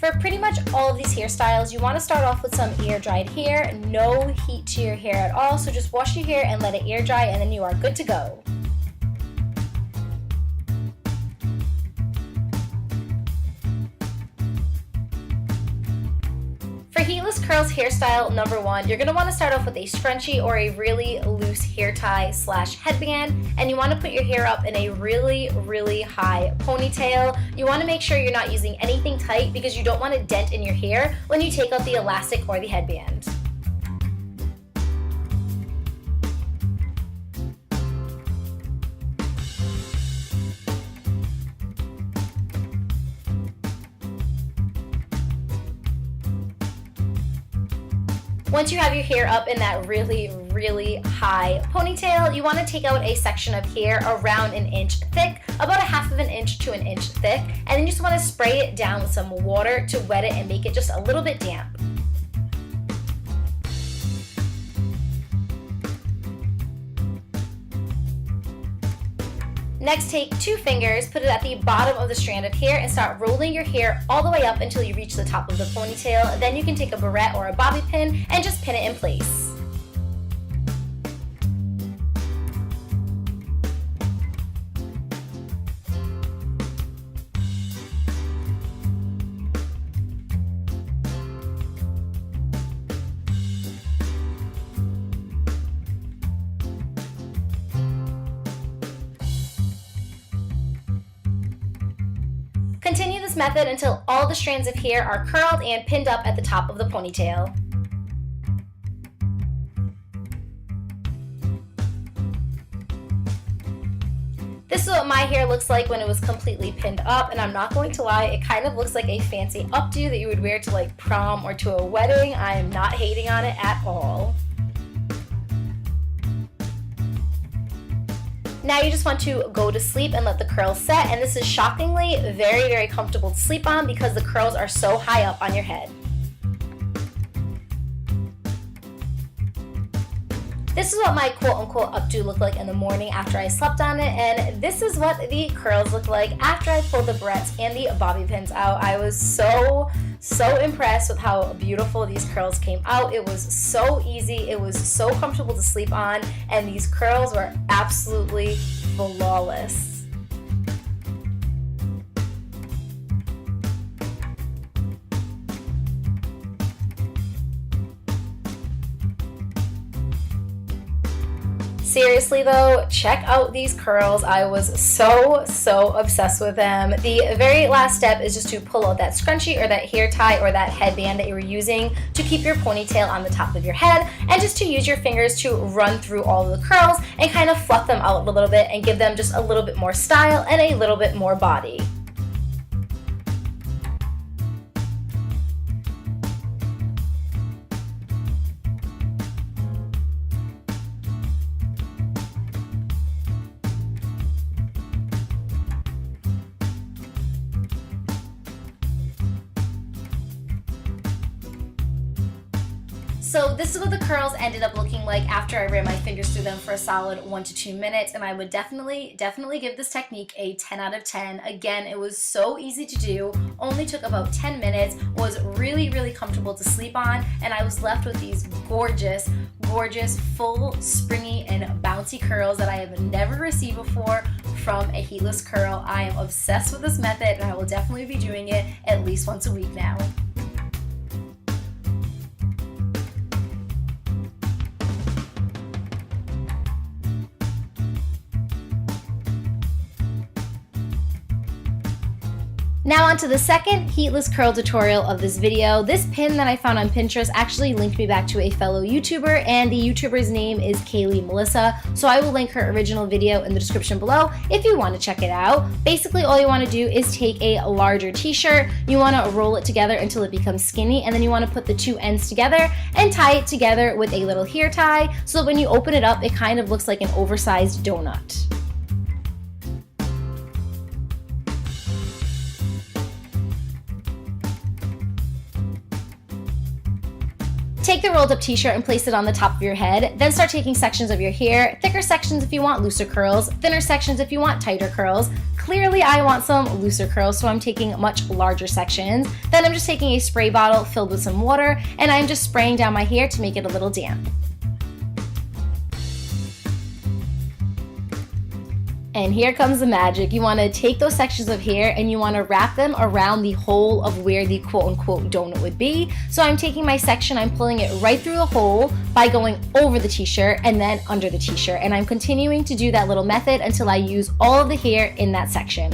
For pretty much all of these hairstyles, you want to start off with some air dried hair, no heat to your hair at all, so just wash your hair and let it air dry and then you are good to go. For Heatless Curls hairstyle number 1, you're going to want to start off with a scrunchie or a really loose hair tie / headband, and you want to put your hair up in a really, really high ponytail. You want to make sure you're not using anything tight because you don't want to dent in your hair when you take out the elastic or the headband. Once you have your hair up in that really, really high ponytail, you want to take out a section of hair around 1 inch thick, about 1/2 inch to 1 inch thick, and then you just want to spray it down with some water to wet it and make it just a little bit damp. Next, take 2 fingers, put it at the bottom of the strand of hair, and start rolling your hair all the way up until you reach the top of the ponytail. Then you can take a barrette or a bobby pin and just pin it in place. Continue this method until all the strands of hair are curled and pinned up at the top of the ponytail. This is what my hair looks like when it was completely pinned up, and I'm not going to lie, it kind of looks like a fancy updo that you would wear to like prom or to a wedding. I am not hating on it at all. Now you just want to go to sleep and let the curls set, and this is shockingly very, very comfortable to sleep on because the curls are so high up on your head. This is what my quote-unquote updo looked like in the morning after I slept on it, and this is what the curls look like after I pulled the barrettes and the bobby pins out. I was so impressed with how beautiful these curls came out. It was so easy, it was so comfortable to sleep on, and these curls were absolutely flawless. Seriously though, check out these curls. I was so obsessed with them. The very last step is just to pull out that scrunchie or that hair tie or that headband that you were using to keep your ponytail on the top of your head, and just to use your fingers to run through all of the curls and kind of fluff them out a little bit and give them just a little bit more style and a little bit more body. So this is what the curls ended up looking like after I ran my fingers through them for a solid 1 to 2 minutes, and I would definitely give this technique a 10 out of 10. Again, it was so easy to do, only took about 10 minutes, was really comfortable to sleep on, and I was left with these gorgeous, full, springy, and bouncy curls that I have never received before from a heatless curl. I am obsessed with this method, and I will definitely be doing it at least once a week now. Now onto the second heatless curl tutorial of this video. This pin that I found on Pinterest actually linked me back to a fellow YouTuber, and the YouTuber's name is KAYLEY Melissa, so I will link her original video in the description below if you want to check it out. Basically all you want to do is take a larger t-shirt, you want to roll it together until it becomes skinny, and then you want to put the two ends together and tie it together with a little hair tie so that when you open it up it kind of looks like an oversized donut. Take the rolled up t-shirt and place it on the top of your head, then start taking sections of your hair, thicker sections if you want looser curls, thinner sections if you want tighter curls. Clearly I want some looser curls, so I'm taking much larger sections. Then I'm just taking a spray bottle filled with some water, and I'm just spraying down my hair to make it a little damp. And here comes the magic. You want to take those sections of hair and you want to wrap them around the hole of where the quote-unquote donut would be. So I'm taking my section, I'm pulling it right through the hole by going over the t-shirt and then under the t-shirt. And I'm continuing to do that little method until I use all of the hair in that section.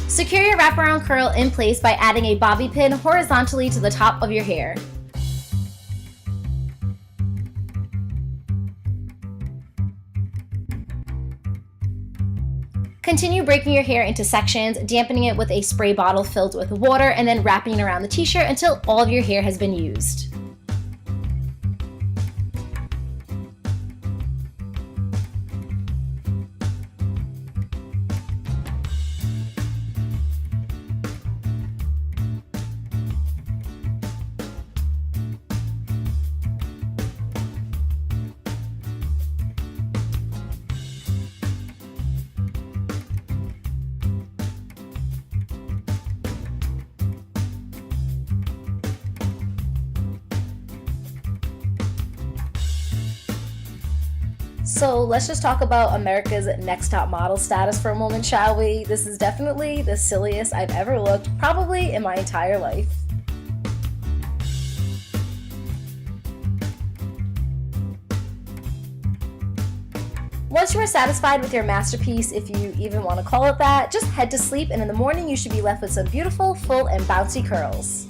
Secure your wraparound curl in place by adding a bobby pin horizontally to the top of your hair. Continue breaking your hair into sections, dampening it with a spray bottle filled with water, and then wrapping it around the t-shirt until all of your hair has been used. So let's just talk about America's Next Top Model status for a moment, shall we? This is definitely the silliest I've ever looked, probably in my entire life. Once you are satisfied with your masterpiece, if you even want to call it that, just head to sleep, and in the morning you should be left with some beautiful, full, and bouncy curls.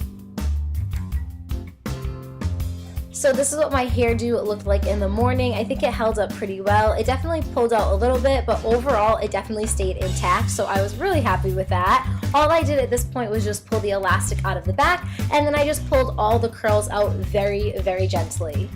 So this is what my hairdo looked like in the morning. I think it held up pretty well. It definitely pulled out a little bit, but overall it definitely stayed intact, so I was really happy with that. All I did at this point was just pull the elastic out of the back, and then I just pulled all the curls out very, very gently.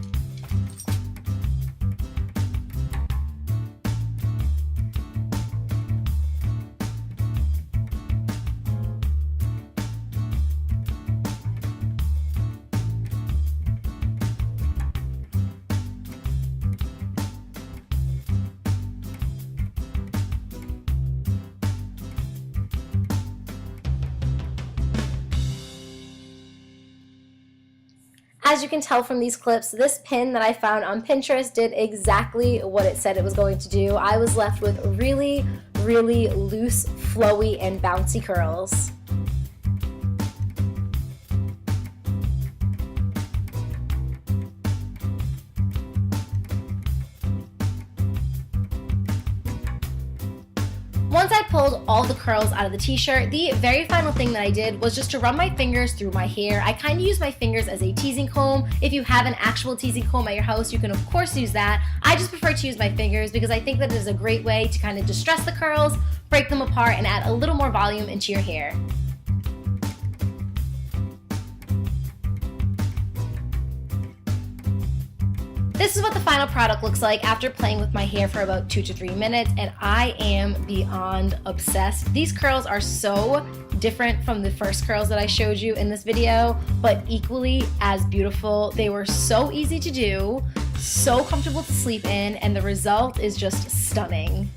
As you can tell from these clips, this pin that I found on Pinterest did exactly what it said it was going to do. I was left with really, really loose, flowy, and bouncy curls. Once I pulled all the curls out of the t-shirt, the very final thing that I did was just to run my fingers through my hair. I kind of use my fingers as a teasing comb. If you have an actual teasing comb at your house, you can of course use that. I just prefer to use my fingers because I think that it is a great way to kind of distress the curls, break them apart, and add a little more volume into your hair. This is what the final product looks like after playing with my hair for about 2 to 3 minutes, and I am beyond obsessed. These curls are so different from the first curls that I showed you in this video, but equally as beautiful. They were so easy to do, so comfortable to sleep in, and the result is just stunning.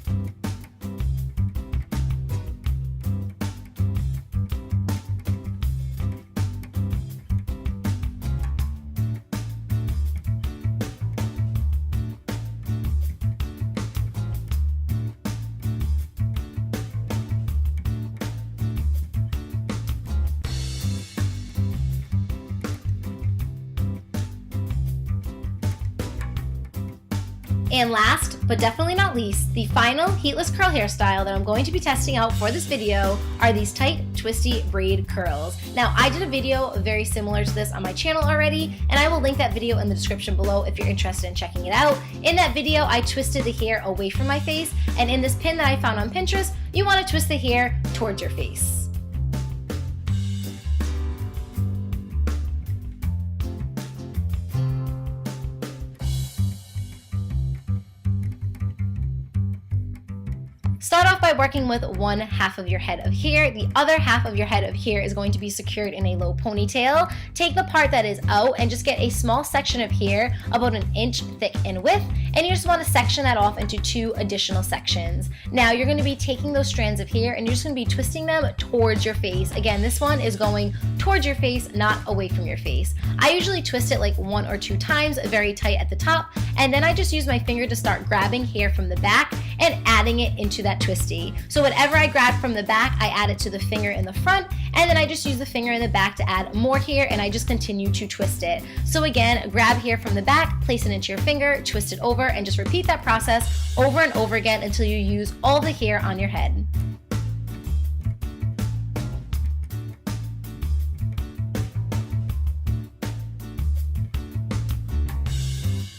And last, but definitely not least, the final heatless curl hairstyle that I'm going to be testing out for this video are these tight, twisty braid curls. Now, I did a video very similar to this on my channel already, and I will link that video in the description below if you're interested in checking it out. In that video, I twisted the hair away from my face, and in this pin that I found on Pinterest, you want to twist the hair towards your face. Start off by working with one half of your head of hair. The other half of your head of hair is going to be secured in a low ponytail. Take the part that is out and just get a small section of hair about an inch thick in width, and you just want to section that off into 2 additional sections. Now you're going to be taking those strands of hair and you're just going to be twisting them towards your face. Again, this one is going towards your face, not away from your face. I usually twist it like 1 or 2 times, very tight at the top, and then I just use my finger to start grabbing hair from the back and adding it into that twisty. So whatever I grab from the back, I add it to the finger in the front, and then I just use the finger in the back to add more hair, and I just continue to twist it. So again, grab hair from the back, place it into your finger, twist it over, and just repeat that process over and over again until you use all the hair on your head.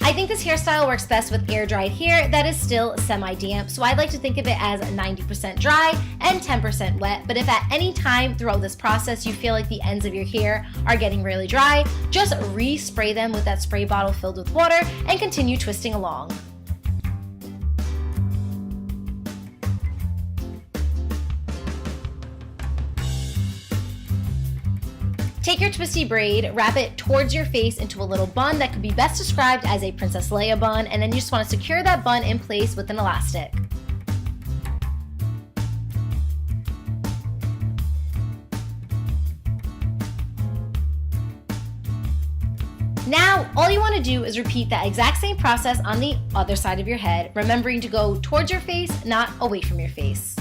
I think this hairstyle works best with air-dried hair that is still semi-damp, so I'd like to think of it as 90% dry and 10% wet, but if at any time throughout this process you feel like the ends of your hair are getting really dry, just re-spray them with that spray bottle filled with water and continue twisting along. Take your twisty braid, wrap it towards your face into a little bun that could be best described as a Princess Leia bun, and then you just want to secure that bun in place with an elastic. Now, all you want to do is repeat that exact same process on the other side of your head, remembering to go towards your face, not away from your face.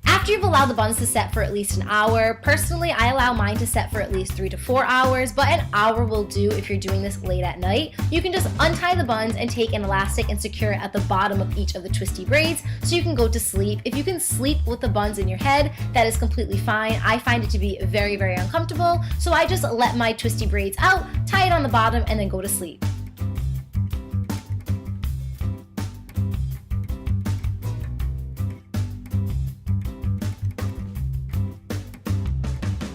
After you've allowed the buns to set for at least an hour, personally I allow mine to set for at least 3 to 4 hours, but an hour will do if you're doing this late at night. You can just untie the buns and take an elastic and secure it at the bottom of each of the twisty braids so you can go to sleep. If you can sleep with the buns in your head, that is completely fine. I find it to be very, very uncomfortable, so I just let my twisty braids out, tie it on the bottom, and then go to sleep.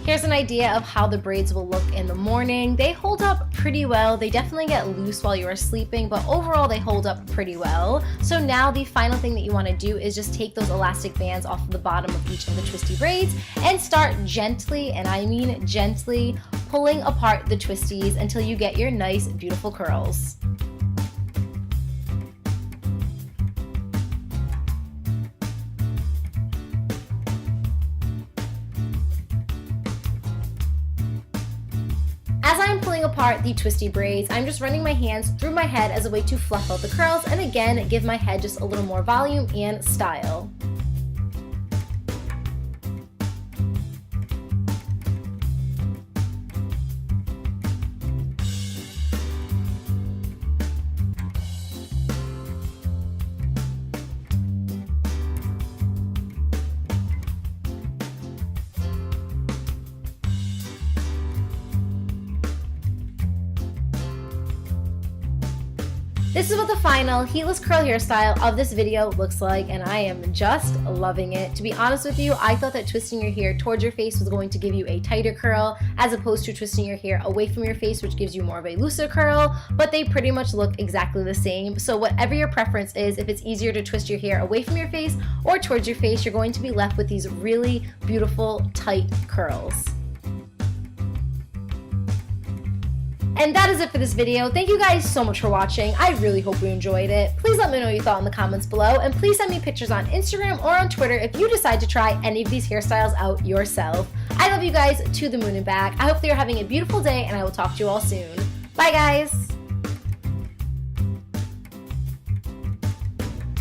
Here's an idea of how the braids will look in the morning. They hold up pretty well. They definitely get loose while you are sleeping, but overall they hold up pretty well. So now the final thing that you want to do is just take those elastic bands off of the bottom of each of the twisty braids and start gently, and I mean gently, pulling apart the twisties until you get your nice, beautiful curls. As I'm pulling apart the twisty braids, I'm just running my hands through my head as a way to fluff out the curls and again give my head just a little more volume and style. This is what the final heatless curl hairstyle of this video looks like, and I am just loving it. To be honest with you, I thought that twisting your hair towards your face was going to give you a tighter curl as opposed to twisting your hair away from your face, which gives you more of a looser curl, but they pretty much look exactly the same. So whatever your preference is, if it's easier to twist your hair away from your face or towards your face, you're going to be left with these really beautiful tight curls. And that is it for this video. Thank you guys so much for watching. I really hope you enjoyed it. Please let me know what you thought in the comments below, and please send me pictures on Instagram or on Twitter if you decide to try any of these hairstyles out yourself. I love you guys to the moon and back. I hope that you're having a beautiful day, and I will talk to you all soon. Bye guys!